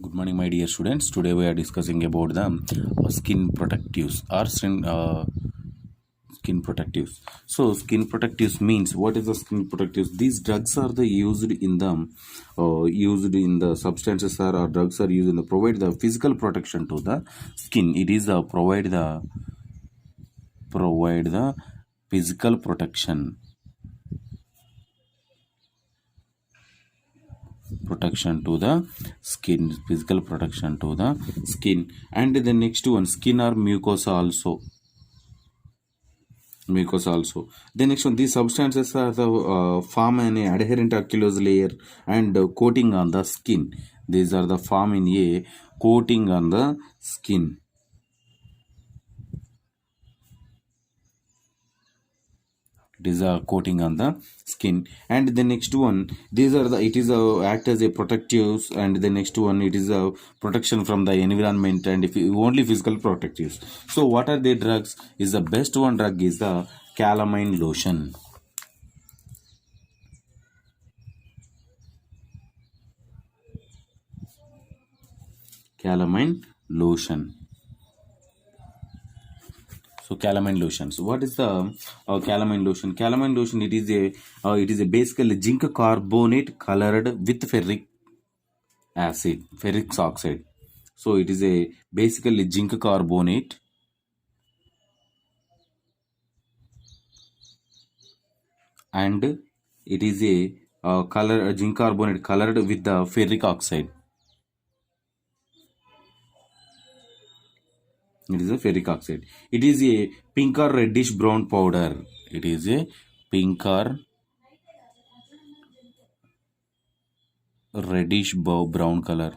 Good morning, my dear students. Today we are discussing about the skin protectives or skin protectives. So, skin protectives means what is the skin protectives? These drugs are the used in the substances or drugs are used in the provide the physical protection to the skin. It is provide the physical protection to the skin, physical protection to the skin. And the next one, skin or mucosa also. The next one, these substances are the form an adherent oculus layer and coating on the skin. These are the form in a coating on the skin. It is a coating on the skin. And the next one, these are the it is a act as a protectives. And the next one, it is a protection from the environment and if you, only physical protectives. So what are the drugs? Is the best one drug is the calamine lotion. Calamine lotion. So calamine lotion. So what is the calamine lotion? Calamine lotion, it is a basically zinc carbonate colored with ferric oxide. So it is a basically zinc carbonate and it is a zinc carbonate colored with the ferric oxide. It is a ferric oxide. It is a pink or reddish brown powder. It is a pink or reddish brown color.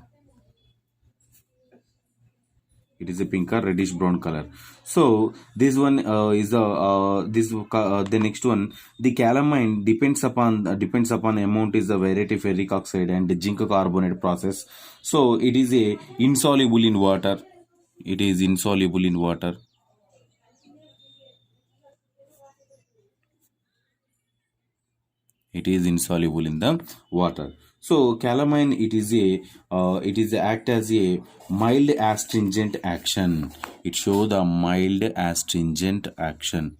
It is a pink or reddish brown color. So this one is the next one. The calamine depends upon amount is the variety ferric oxide and the zinc carbonate process. So it is a insoluble in water. It is insoluble in water. It is insoluble in the water. So calamine, it is act as a mild astringent action. It show the mild astringent action.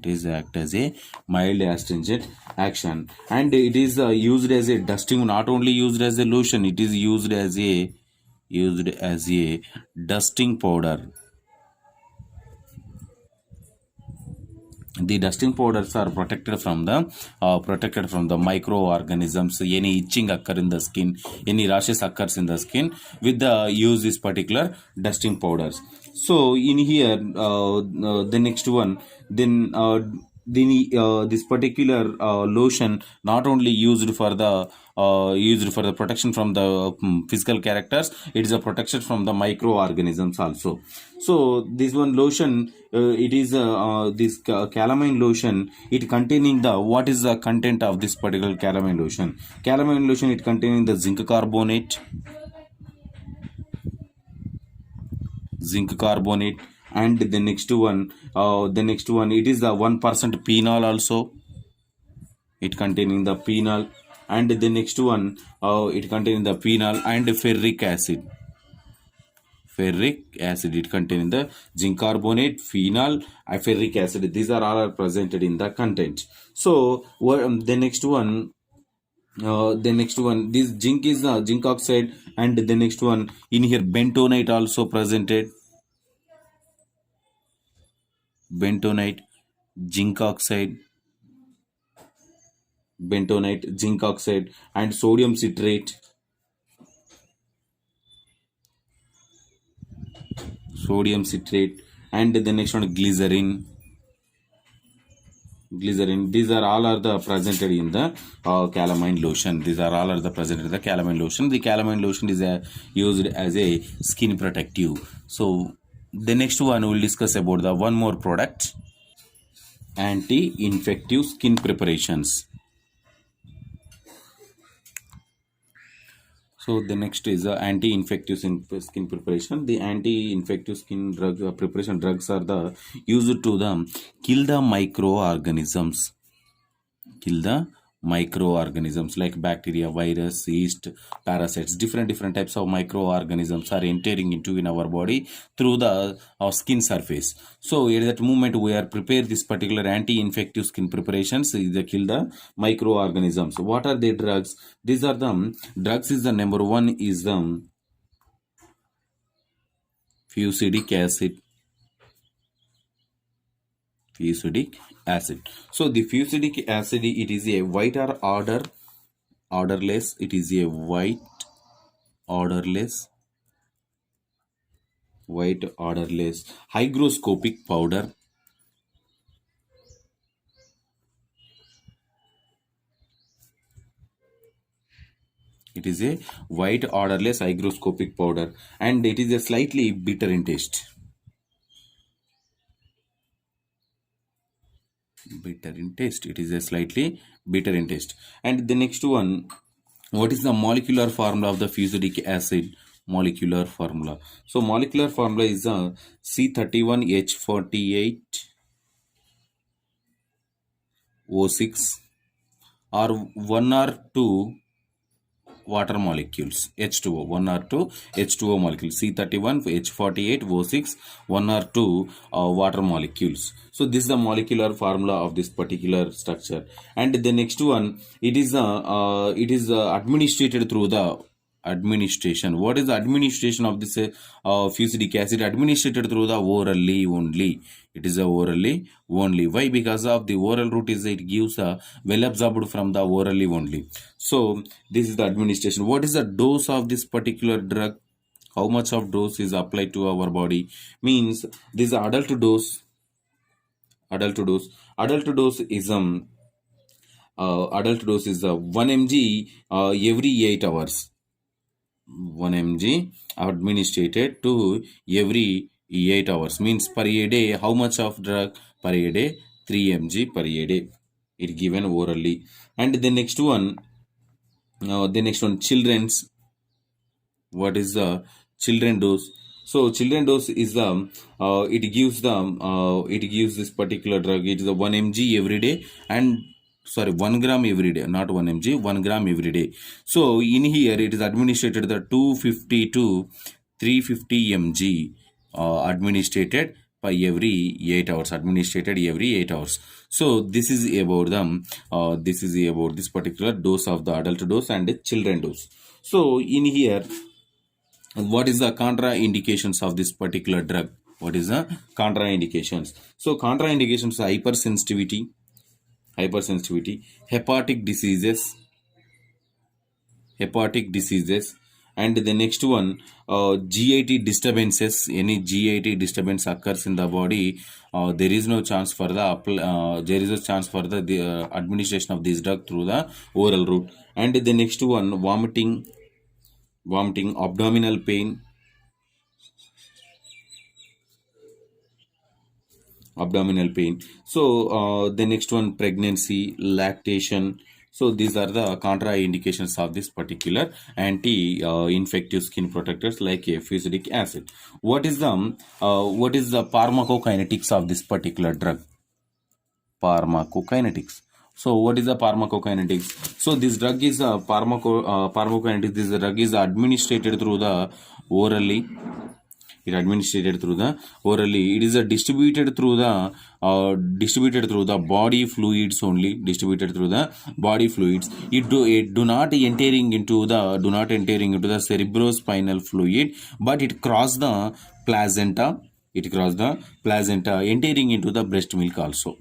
It is act as a mild astringent action, and it is used as a dusting. Not only used as a lotion, it is used as a dusting powder. The dusting powders are protected from the microorganisms. Any itching occur in the skin, any rashes occurs in the skin with the use this particular dusting powders. So in here, the next one, this particular lotion not only used for the protection from the physical characters, it is a protection from the microorganisms also. So this one lotion, it is this calamine lotion, it containing the what is the content of this particular calamine lotion? Calamine lotion, it containing the zinc carbonate, and the next one, it is the 1% phenol also. It containing the phenol, and the next one, it containing the phenol and ferric acid. It containing the zinc carbonate, phenol, ferric acid. These are all are presented in the content. So the next one, this zinc is zinc oxide, and the next one in here bentonite also presented. Bentonite, zinc oxide, zinc oxide, and sodium citrate. And the next one glycerin. These are all are the presented in the calamine lotion. The calamine lotion. The calamine lotion is used as a skin protective. So the next one we will discuss about the one more product, anti-infective skin preparations. So the next is anti-infective skin preparation. The anti-infective skin drug preparation drugs are the used to kill the microorganisms. microorganisms like bacteria, virus, yeast, parasites, different types of microorganisms are entering into in our body through the our skin surface. So at that moment we are prepare this particular anti-infective skin preparations, they kill the microorganisms. What are the drugs? These are the drugs. Is the number one is the fusidic acid. Fusidic acid. So the fusidic acid, it is a white or orderless. It is a orderless white orderless hygroscopic powder. It is a white orderless hygroscopic powder, and it is a slightly bitter in taste. Bitter in taste. It is a slightly bitter in taste. And the next one, what is the molecular formula of the fusidic acid? Molecular formula. So molecular formula is a C31H48O6 or 1 or 2 water molecules, H2O, 1 or 2 H2O molecules, C31 H48 O6, 1 or 2 water molecules. So this is the molecular formula of this particular structure. And the next one, it is administered through the administration. What is the administration of this fusidic acid? Administered through the orally only. It is a orally only. Why? Because of the oral route is it gives a well absorbed from the orally only. So this is the administration. What is the dose of this particular drug? How much of dose is applied to our body? Means this adult dose. Adult dose. Adult dose is 1 mg every 8 hours. 1 mg administered to every 8 hours, means per a day. How much of drug per a day? 3 mg per a day. It given orally. And the next one, children's. What is the children dose? So children dose is it gives this particular drug. It is a 1 mg every day, and 1 gram every day, not 1 mg, 1 gram every day. So in here it is administered the 250 to 350 mg administered by every 8 hours, administered every 8 hours. So this is about this particular dose of the adult dose and the children dose. So in here, what is the contraindications of this particular drug? What is the contraindications? So contraindications are hypersensitivity, hepatic diseases, and the next one, GIT disturbances. Any GIT disturbance occurs in the body, there is no chance for the administration of this drug through the oral route. And the next one, vomiting, abdominal pain, So the next one, pregnancy, lactation. So these are the contraindications of this particular anti-infective skin protectors like a fusidic acid. What is the pharmacokinetics of this particular drug? Pharmacokinetics. So what is the pharmacokinetics? So this drug is a pharmacokinetics. This drug is administered through the orally. It is distributed through the body fluids only. It do not entering into the cerebrospinal fluid, but it cross the placenta. Entering into the breast milk also.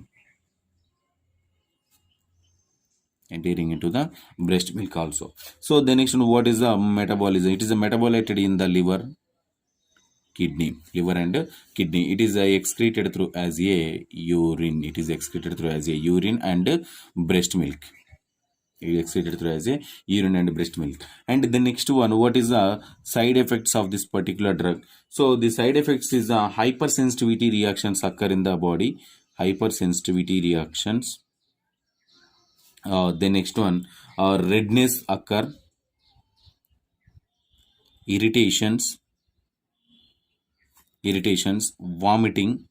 So the next one, what is the metabolism? It is metabolated in the liver and kidney. It is excreted through as a urine. And breast milk. And the next one, what is the side effects of this particular drug? So the side effects is hypersensitivity reactions occur in the body. Hypersensitivity reactions. The next one, redness occur, irritations, vomiting,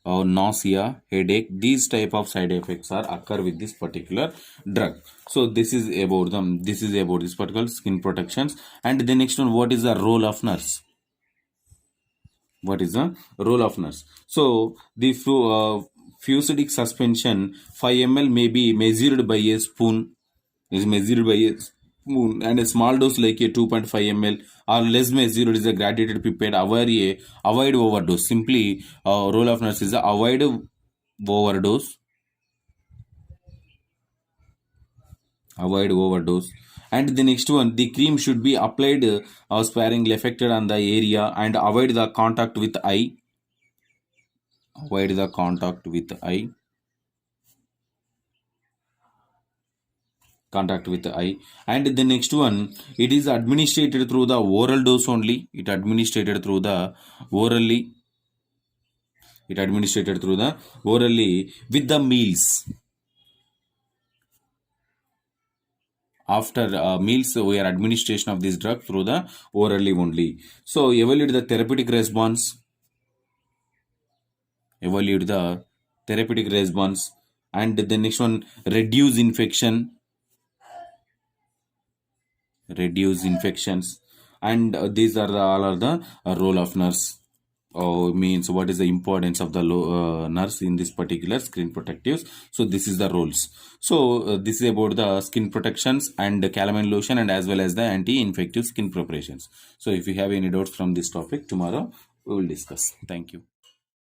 or nausea, headache. These type of side effects are occur with this particular drug. So this is about them. This is about this particular skin protections. And the next one, what is the role of nurse? What is the role of nurse? So the fusidic suspension 5 ml may be measured by a spoon, is measured by a spoon, and a small dose like a 2.5 ml or less measured is a graduated pipette. Avoid overdose. Simply, role of nurse is avoid overdose. Avoid overdose. And the next one, the cream should be applied sparingly affected on the area and avoid the contact with eye. Avoid the contact with eye. Contact with the eye. And the next one, it is administered through the oral dose only. It administered through the orally. It administered through the orally with the meals. After meals, we are administration of this drug through the orally only. So evaluate the therapeutic response. Evaluate the therapeutic response. And the next one, reduce infection. Reduce infections. And these are all are the role of nurse. Means what is the importance of the nurse in this particular skin protectives. So this is the roles. So this is about the skin protections and the calamine lotion and as well as the anti-infective skin preparations. So if you have any doubts from this topic, tomorrow we will discuss. Thank you.